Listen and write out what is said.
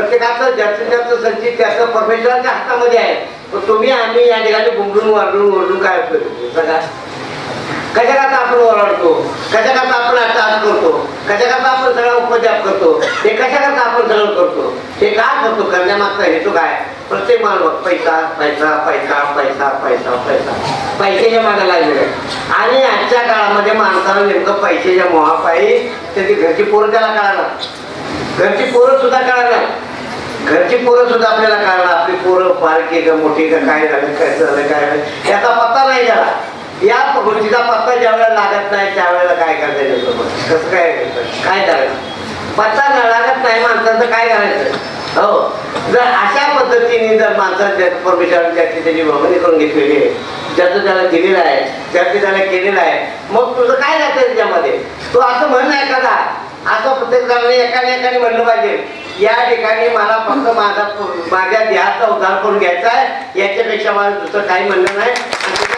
प्रत्येकाचं जास्तीत जास्त संचित त्याचं प्रोफेशनलच्या हातामध्ये आहे. पण तुम्ही आम्ही या ठिकाणी बुंबडून वरडून काय उपयोग सगळा? कशाकरता आपण ओरडतो, कशाकरता आपण अट्टहास करतो, कशाकरता आपण सगळा उपजाप करतो, हे कशाकरता आपण सगळं करतो, हे का करतो? करण्यामागचा हेतू काय? प्रत्येक माणूस पैसा पैसा पैसा पैसा पैसा पैसा पैशाच्या मागे लागलेला आहे. आणि आजच्या काळामध्ये माणसाला नेमकं पैशाच्या मोहापायी त्याची घरची पोरं त्याला कळणार, घरची पोरं सुद्धा कळणार, घरची पोरं सुद्धा आपल्याला कळणार. आपली पोरं बारकी का मोठी का काय झालं, काय झालं, काय झालं याचा पत्ता नाही झाला. या गोष्टीचा पत्ता ज्या वेळेला लागत नाही त्यावेळेला काय करता येतं? कसं काय करायचं? पत्ता लागत नाही माणसाचं काय करायचं? हो, जर अशा पद्धतीने जर माणसाच्या परमेश्वराने त्याची भगवणी करून घेतलेली आहे, ज्याचं त्याला दिलेलं आहे, ज्याचं त्याला केलेलं आहे, मग तुझं काय जातं त्याच्यामध्ये? तू असं म्हण नाही एखादा, असं प्रत्येकाने एकाने म्हणलं पाहिजे या ठिकाणी मला फक्त माझ्या देहाचा उद्धार करून घ्यायचा आहे, याच्यापेक्षा मला दुसरं काही म्हणणं नाही.